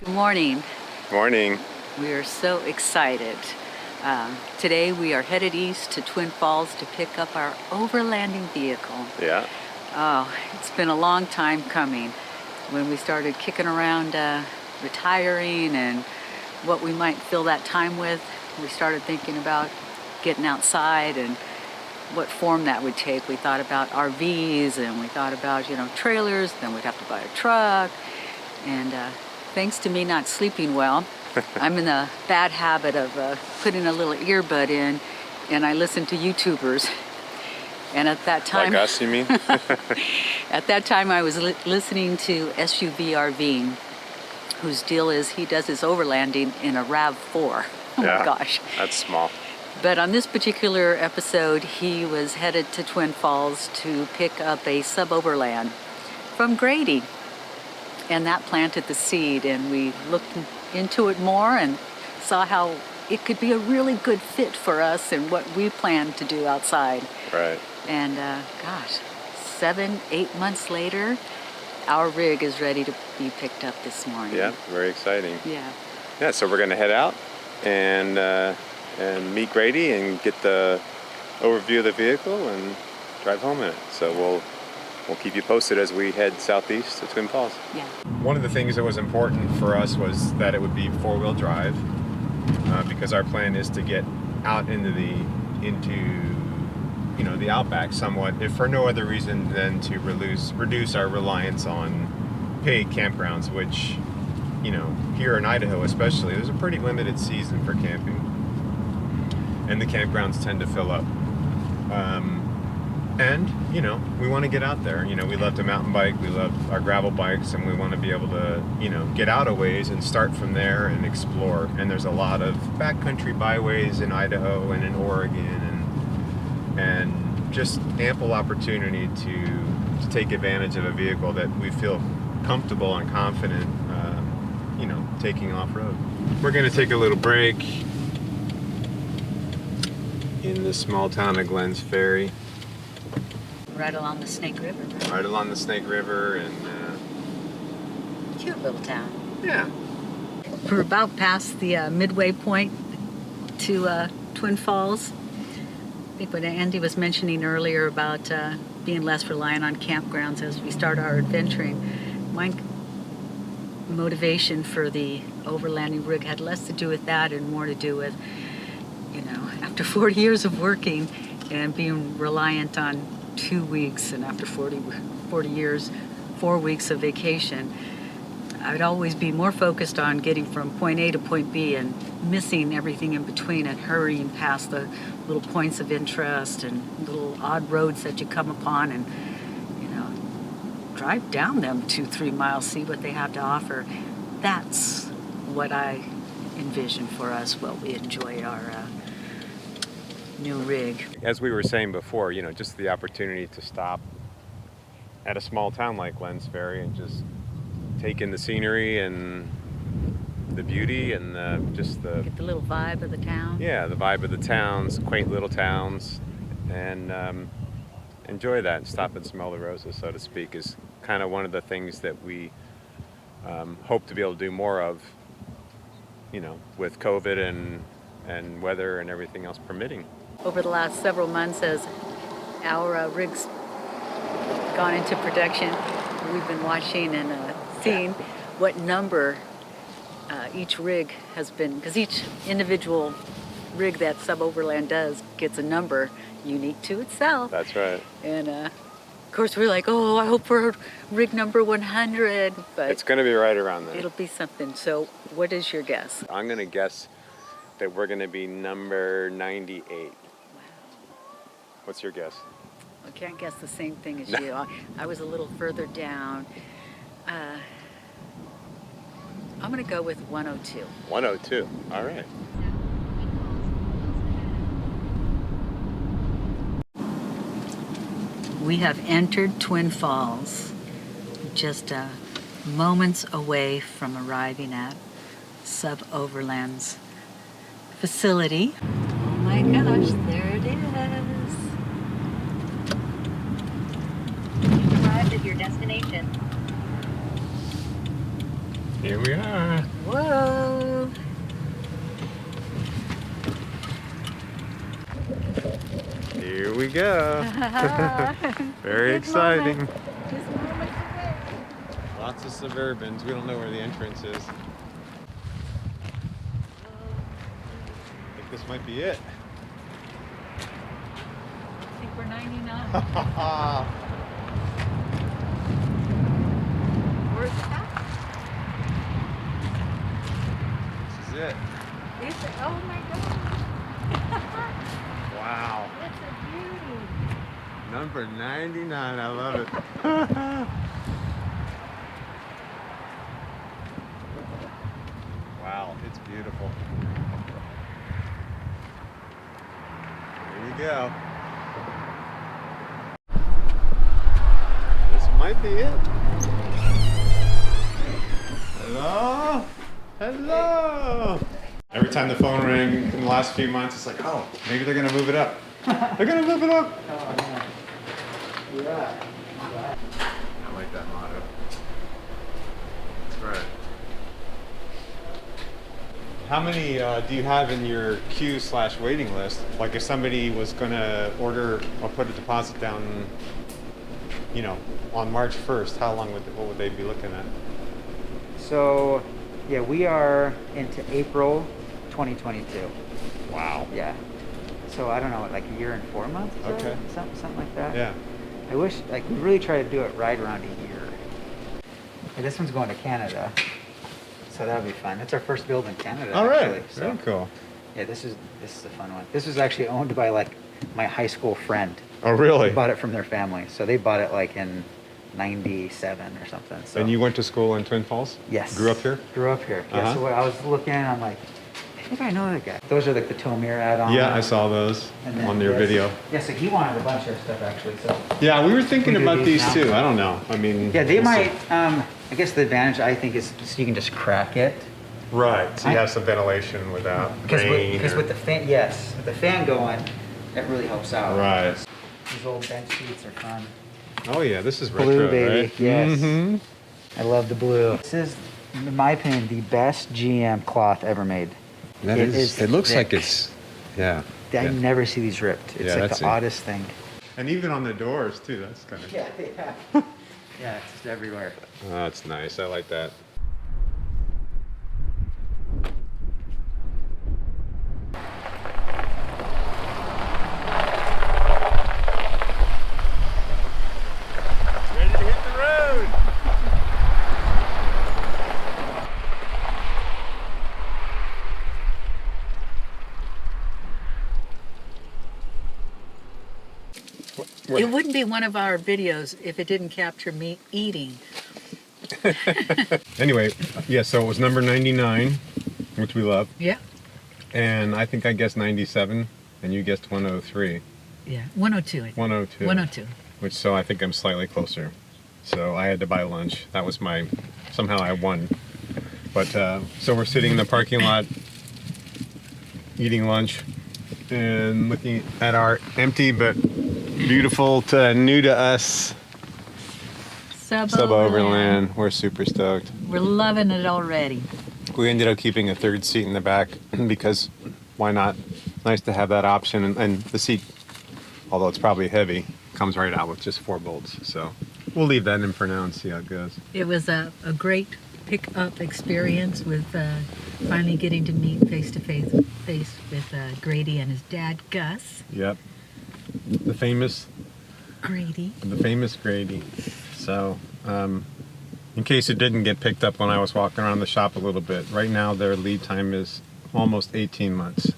Good morning. Morning. We are so excited. Today we are headed east to Twin Falls to pick up our overlanding vehicle. Yeah. Oh, it's been a long time coming. When we started kicking around retiring and what we might fill that time with, we started thinking about getting outside and what form that would take. We thought about RVs and we thought about, trailers, then we'd have to buy a truck. And thanks to me not sleeping well, I'm in the bad habit of putting a little earbud in, and I listen to YouTubers. And at that time, Like us, you mean? at that time, I was listening to RVing, whose deal is he does his overlanding in a RAV4. Oh Yeah, my gosh. That's small. But on this particular episode, he was headed to Twin Falls to pick up a SUBOVERLAND from Grady. And that planted the seed, and we looked into it more and saw how it could be a really good fit for us and what we plan to do outside. Right. And gosh, 7-8 months later, our rig is ready to be picked up this morning. Yeah, very exciting. Yeah. Yeah, so we're gonna head out and meet Grady and get the overview of the vehicle and drive home in it. So we'll keep you posted as we head southeast to Twin Falls. Yeah. One of the things that was important for us was that it would be four-wheel drive, because our plan is to get out into the outback somewhat, if for no other reason than to reduce our reliance on paid campgrounds, which, here in Idaho especially, there's a pretty limited season for camping, and the campgrounds tend to fill up. And, we want to get out there. We love to mountain bike, we love our gravel bikes, and we want to be able to, get out a ways and start from there and explore. And there's a lot of backcountry byways in Idaho and in Oregon, and just ample opportunity to take advantage of a vehicle that we feel comfortable and confident, taking off-road. We're going to take a little break in the small town of Glenn's Ferry. Right along the Snake River. Right along the Snake River, and Cute little town. yeah. We're about past the midway point to Twin Falls. I think what Andy was mentioning earlier about being less reliant on campgrounds as we start our adventuring, my motivation for the overlanding rig had less to do with that and more to do with, after 40 years of working and being reliant on 2 weeks, and after 40 years, 4 weeks of vacation, I'd always be more focused on getting from point A to point B and missing everything in between and hurrying past the little points of interest and little odd roads that you come upon and, drive down them 2-3 miles, see what they have to offer. That's what I envision for us, what we enjoy our new rig. As we were saying before, just the opportunity to stop at a small town like Glenn's Ferry and just take in the scenery and the beauty and Get the little vibe of the town. Yeah, the vibe of the towns, quaint little towns, and enjoy that and stop and smell the roses, so to speak, is kind of one of the things that we hope to be able to do more of, with COVID and weather and everything else permitting. Over the last several months, as our rig's gone into production, we've been watching and seeing what number each rig has been, because each individual rig that SUBOVERLAND does gets a number unique to itself. That's right. And of course we're like, oh, I hope we're rig number 100, but It's going to be right around there. it'll be something. So what is your guess? I'm going to guess that we're going to be number 98. Wow. What's your guess? I can't guess the same thing as you. I was a little further down. I'm going to go with 102. 102. All right. We have entered Twin Falls, just moments away from arriving at SUBOVERLAND's facility. Oh my gosh, there it is. You've arrived at your destination. Here we are. Whoa! Here we go. Very exciting. Just moments away. Lots of Suburbans. We don't know where the entrance is. I think this might be it. I think we're 99. Where's that? This is it. Is it? Oh my God. Wow. That's a beauty. Number 99. I love it. Wow, it's beautiful. Here we go. This might be it. Hello? Hello? Every time the phone rang in the last few months, it's like, oh, maybe they're gonna move it up. They're gonna move it up. Oh, man. Yeah. I like that motto. That's right. How many do you have in your queue/waiting list? Like if somebody was gonna order or put a deposit down, you know, on March 1st, how long what would they be looking at? So, yeah, we are into April 2022. Wow. Yeah. So I don't know, like a year and 4 months. Is that Okay. right? Something like that. Yeah. I wish, like, we really try to do it right around a year. Hey, this one's going to Canada, so that'll be fun. It's our first build in Canada. All right. Actually, so. Very cool. Yeah, this is a fun one. This was actually owned by like my high school friend. Oh, really? Bought it from their family, so they bought it like in '97 or something. So. And you went to school in Twin Falls? Yes. Grew up here? Grew up here. Yeah. Uh-huh. So when I was looking, I'm like, I think I know that guy. Those are like the Tomir add-on. Yeah, I saw those And then on your this. video. Yeah, so he wanted a bunch of stuff actually. So Yeah, we were thinking We do about these these now. too. I don't know. I mean, yeah, they we'll see. might. I guess the advantage I think is so you can just crack it. Right. So you I- have some ventilation without Because rain. with the fan, yes, with the fan going, that really helps out. Right. These old bench seats are fun. Oh yeah, this is Blue, retro, baby, right? yes. Mm-hmm. I love the blue. This is, in my opinion, the best GM cloth ever made. That It is. is It looks like thick. it's. Yeah. I yeah. never see these ripped. It's Yeah, like that's the it. oddest thing. And even on the doors too. That's kind of. Yeah, yeah. Yeah, it's just everywhere. Oh, that's nice. I like that. Ready to hit the road. It wouldn't be one of our videos if it didn't capture me eating. Anyway, yeah. So it was number 99, which we love, Yeah. and I think I guessed 97, and you guessed 103. Yeah. 102. I think. 102. 102. Which so I think I'm slightly closer. So I had to buy lunch. That was my, somehow I won. But so we're sitting in the parking lot, eating lunch, and looking at our empty but beautiful to new to us SUBOVERLAND. We're super stoked. We're loving it already. We ended up keeping a third seat in the back because why not? Nice to have that option, and the seat, although it's probably heavy, comes right out with just 4 bolts. So we'll leave that in for now and see how it goes. It was a great pick-up experience with finally getting to meet face-to-face with Grady and his dad, Gus. Yep. The famous Grady. Grady. So, in case it didn't get picked up when I was walking around the shop a little bit, right now their lead time is almost 18 months.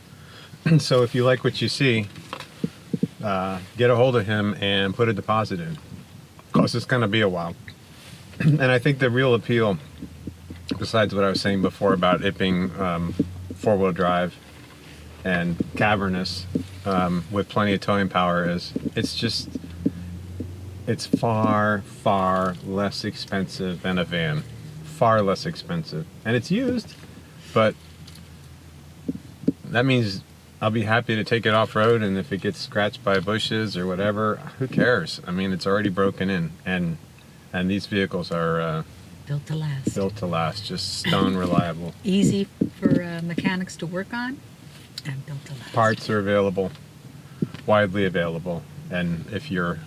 So if you like what you see, get a hold of him and put a deposit in. Because it's going to be a while. And I think the real appeal, besides what I was saying before about it being four-wheel drive and cavernous with plenty of towing power, is it's far, far less expensive than a van. Far less expensive. And it's used, but that means I'll be happy to take it off-road, and if it gets scratched by bushes or whatever, who cares? I mean, it's already broken in, and these vehicles are Built to last. Built to last, just stone reliable. Easy for mechanics to work on, and built to last. Parts are available, widely available, and if you're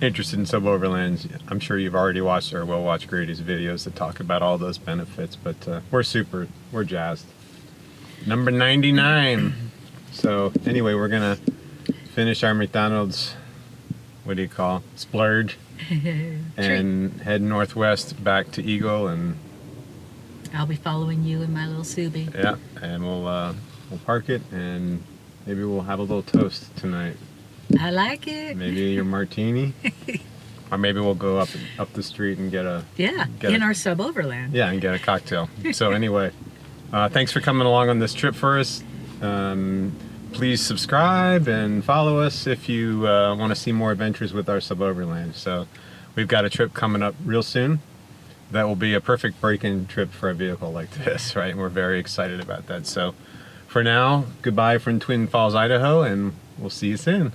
interested in sub-overlands, I'm sure you've already watched or will watch Grady's videos that talk about all those benefits, but we're jazzed. Number 99. So anyway, we're gonna finish our McDonald's, what do you call, splurge, and head northwest back to Eagle, and I'll be following you in my little Subi. yeah, and we'll park it, and maybe we'll have a little toast tonight. I like it. Maybe your martini, or maybe we'll go up the street and get our sub-overland. Yeah, and get a cocktail. So anyway, thanks for coming along on this trip for us. Please subscribe and follow us if you want to see more adventures with our sub-overland. So we've got a trip coming up real soon that will be a perfect break-in trip for a vehicle like this, right? And we're very excited about that. So for now, goodbye from Twin Falls, Idaho, and we'll see you soon.